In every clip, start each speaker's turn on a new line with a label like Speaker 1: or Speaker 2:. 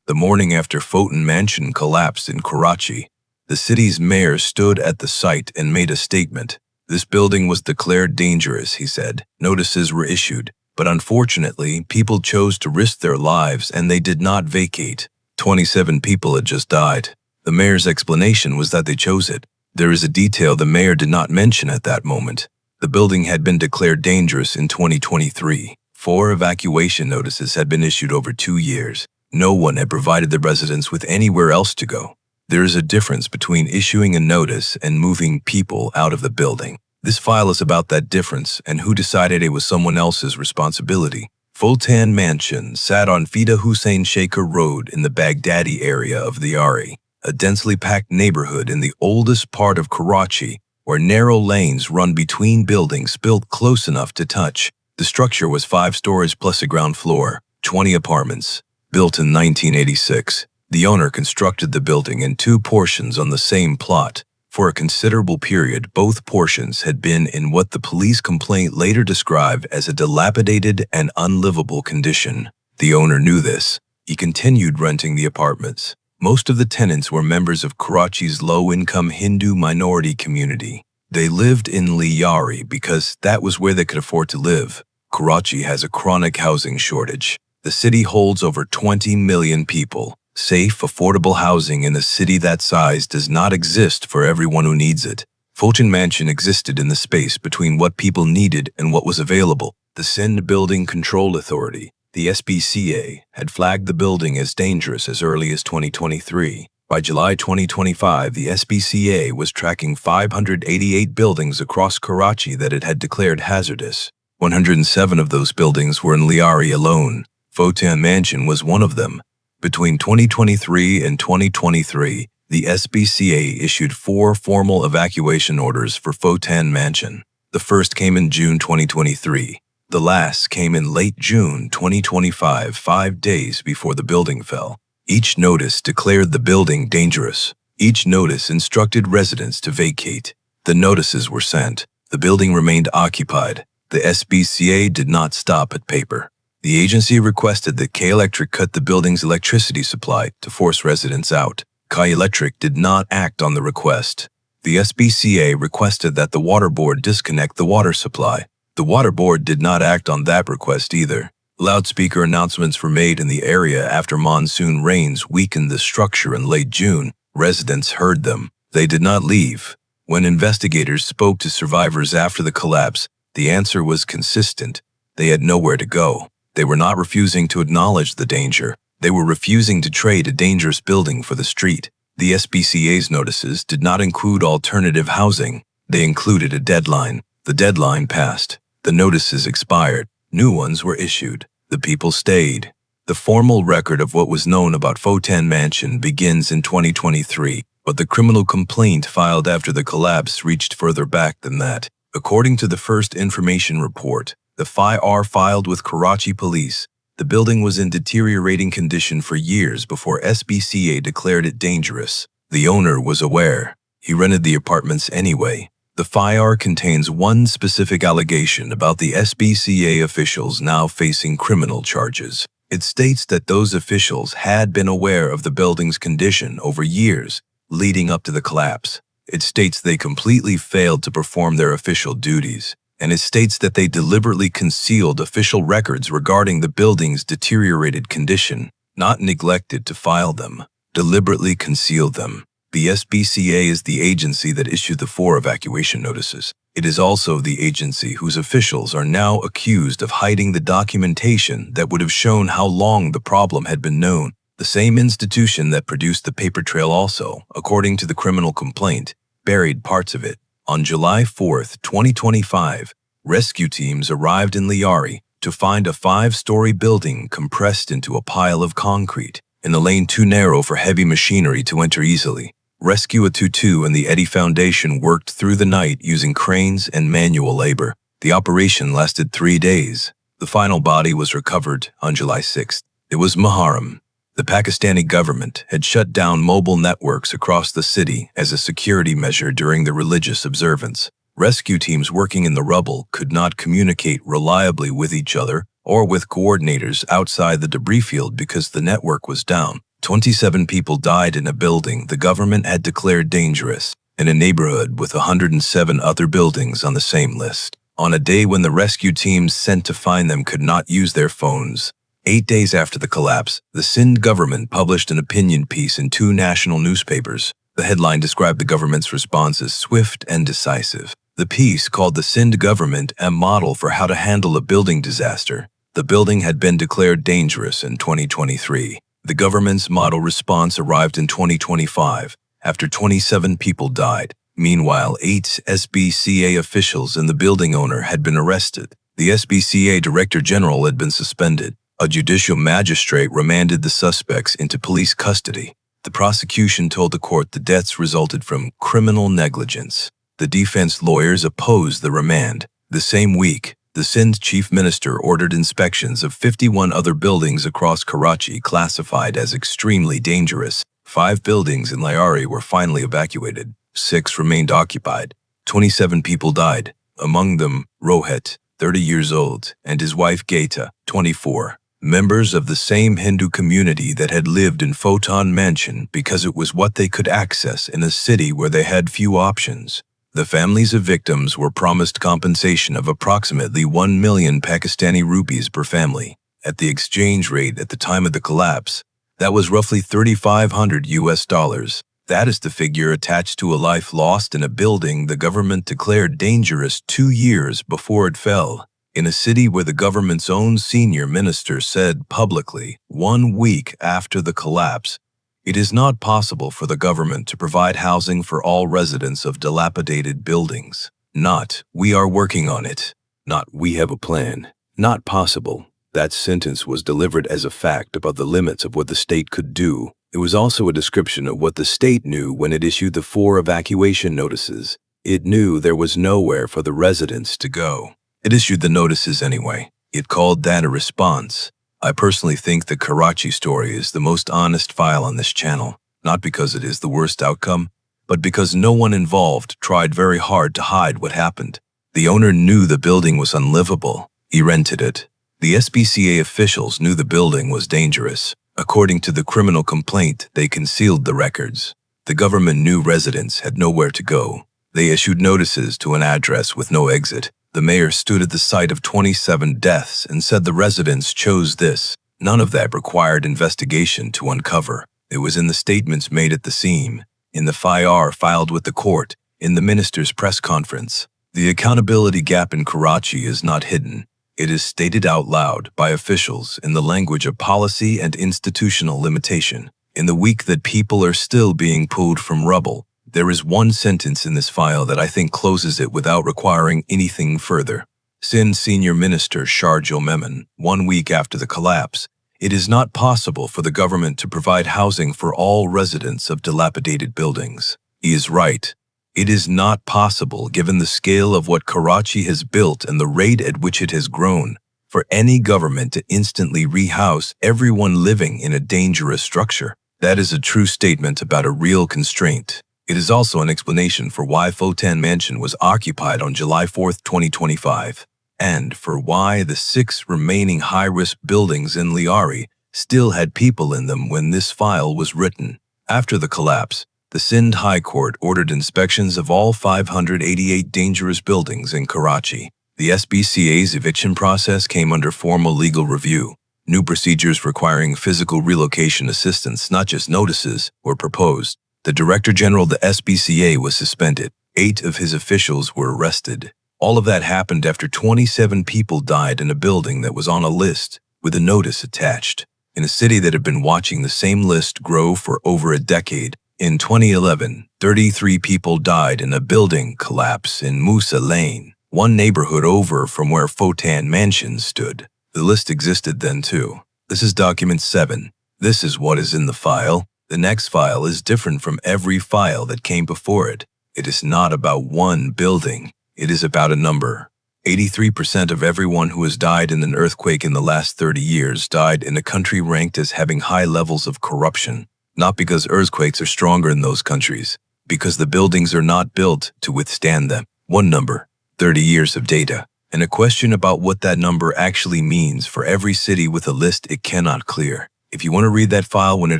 Speaker 1: The morning after Fountain Mansion collapsed in Karachi, the city's mayor stood at the site and made a statement. This building was declared dangerous, he said. Notices were issued, but unfortunately, people chose to risk their lives and they did not vacate. 27 people had just died. The mayor's explanation was that they chose it. There is a detail the mayor did not mention at that moment. The building had been declared dangerous in 2023. 4 evacuation notices had been issued over 2 years. No one had provided the residents with anywhere else to go. There is a difference between issuing a notice and moving people out of the building. This file is about that difference and who decided it was someone else's responsibility. Fountain Mansion sat on Fida Hussein Shaker Road in the Baghdadi area of Liari, a densely packed neighborhood in the oldest part of Karachi, where narrow lanes run between buildings built close enough to touch. The structure was 5 stories plus a ground floor, 20 apartments. Built in 1986, the owner constructed the building in 2 portions on the same plot. For a considerable period, both portions had been in what the police complaint later described as a dilapidated and unlivable condition. The owner knew this. He continued renting the apartments. Most of the tenants were members of Karachi's low-income Hindu minority community. They lived in Liari because that was where they could afford to live. Karachi has a chronic housing shortage. The city holds over 20 million people. Safe, affordable housing in a city that size does not exist for everyone who needs it. Fountain Mansion existed in the space between what people needed and what was available. The Sindh Building Control Authority, the SBCA, had flagged the building as dangerous as early as 2023. By July 2025, the SBCA was tracking 588 buildings across Karachi that it had declared hazardous. 107 of those buildings were in Liari alone. Fountain Mansion was one of them. Between 2023 and 2023, the SBCA issued 4 formal evacuation orders for Fountain Mansion. The first came in June 2023. The last came in late June 2025, 5 days before the building fell. Each notice declared the building dangerous. Each notice instructed residents to vacate. The notices were sent. The building remained occupied. The SBCA did not stop at paper. The agency requested that K Electric cut the building's electricity supply to force residents out. K Electric did not act on the request. The SBCA requested that the water board disconnect the water supply. The water board did not act on that request either. Loudspeaker announcements were made in the area after monsoon rains weakened the structure in late June. Residents heard them. They did not leave. When investigators spoke to survivors after the collapse, the answer was consistent. They had nowhere to go. They were not refusing to acknowledge the danger. They were refusing to trade a dangerous building for the street. The SBCA's notices did not include alternative housing. They included a deadline. The deadline passed. The notices expired. New ones were issued. The people stayed. The formal record of what was known about Fountain Mansion begins in 2023, but the criminal complaint filed after the collapse reached further back than that. According to the first information report, the FIR filed with Karachi police, the building was in deteriorating condition for years before SBCA declared it dangerous. The owner was aware. He rented the apartments anyway. The FIR contains one specific allegation about the SBCA officials now facing criminal charges. It states that those officials had been aware of the building's condition over years leading up to the collapse. It states they completely failed to perform their official duties. And it states that they deliberately concealed official records regarding the building's deteriorated condition, not neglected to file them, deliberately concealed them. The SBCA is the agency that issued the 4 evacuation notices. It is also the agency whose officials are now accused of hiding the documentation that would have shown how long the problem had been known. The same institution that produced the paper trail also, according to the criminal complaint, buried parts of it. On July 4, 2025, rescue teams arrived in Liari to find a 5-story building compressed into a pile of concrete, in a lane too narrow for heavy machinery to enter easily. Rescue 22 and the Eddy Foundation worked through the night using cranes and manual labor. The operation lasted 3 days. The final body was recovered on July 6th. It was Muharram. The Pakistani government had shut down mobile networks across the city as a security measure during the religious observance. Rescue teams working in the rubble could not communicate reliably with each other or with coordinators outside the debris field because the network was down. 27 people died in a building the government had declared dangerous, in a neighborhood with 107 other buildings on the same list. On a day when the rescue teams sent to find them could not use their phones. 8 days after the collapse, the Sindh government published an opinion piece in 2 national newspapers. The headline described the government's response as swift and decisive. The piece called the Sindh government a model for how to handle a building disaster. The building had been declared dangerous in 2023. The government's model response arrived in 2025, after 27 people died. Meanwhile, 8 SBCA officials and the building owner had been arrested. The SBCA Director General had been suspended. A judicial magistrate remanded the suspects into police custody. The prosecution told the court the deaths resulted from criminal negligence. The defense lawyers opposed the remand. The same week, the Sindh chief minister ordered inspections of 51 other buildings across Karachi classified as extremely dangerous. 5 buildings in Lyari were finally evacuated. 6 remained occupied. 27 people died, among them Rohit, 30 years old, and his wife Gaita, 24. Members of the same Hindu community that had lived in Photon Mansion because it was what they could access in a city where they had few options. The families of victims were promised compensation of approximately 1 million Pakistani rupees per family. At the exchange rate at the time of the collapse, that was roughly $3,500. That is the figure attached to a life lost in a building the government declared dangerous 2 years before it fell. In a city where the government's own senior minister said publicly, 1 week after the collapse, it is not possible for the government to provide housing for all residents of dilapidated buildings. Not, we are working on it. Not, we have a plan. Not possible. That sentence was delivered as a fact about the limits of what the state could do. It was also a description of what the state knew when it issued the 4 evacuation notices. It knew there was nowhere for the residents to go. It issued the notices anyway. It called that a response. I personally think the Karachi story is the most honest file on this channel, not because it is the worst outcome, but because no one involved tried very hard to hide what happened. The owner knew the building was unlivable. He rented it. The SPCA officials knew the building was dangerous. According to the criminal complaint, they concealed the records. The government knew residents had nowhere to go. They issued notices to an address with no exit. The mayor stood at the site of 27 deaths and said the residents chose this. None of that required investigation to uncover. It was in the statements made at the scene, in the FIR filed with the court, in the minister's press conference. The accountability gap in Karachi is not hidden. It is stated out loud by officials in the language of policy and institutional limitation. In the week that people are still being pulled from rubble, there is one sentence in this file that I think closes it without requiring anything further. Sindh Senior Minister Sharjil Memon, 1 week after the collapse, it is not possible for the government to provide housing for all residents of dilapidated buildings. He is right. It is not possible, given the scale of what Karachi has built and the rate at which it has grown, for any government to instantly rehouse everyone living in a dangerous structure. That is a true statement about a real constraint. It is also an explanation for why Photon Mansion was occupied on July 4, 2025, and for why the 6 remaining high-risk buildings in Lyari still had people in them when this file was written. After the collapse, the Sindh High Court ordered inspections of all 588 dangerous buildings in Karachi. The SBCA's eviction process came under formal legal review. New procedures requiring physical relocation assistance, not just notices, were proposed. The Director General of the SBCA was suspended. 8 of his officials were arrested. All of that happened after 27 people died in a building that was on a list with a notice attached. In a city that had been watching the same list grow for over a decade, in 2011, 33 people died in a building collapse in Musa Lane, one neighborhood over from where Photon Mansion stood. The list existed then too. This is document 7. This is what is in the file. The next file is different from every file that came before it. It is not about one building. It is about a number. 83% of everyone who has died in an earthquake in the last 30 years died in a country ranked as having high levels of corruption. Not because earthquakes are stronger in those countries, because the buildings are not built to withstand them. One number, 30 years of data, and a question about what that number actually means for every city with a list it cannot clear. If you want to read that file when it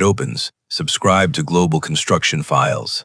Speaker 1: opens, subscribe to Global Construction Files.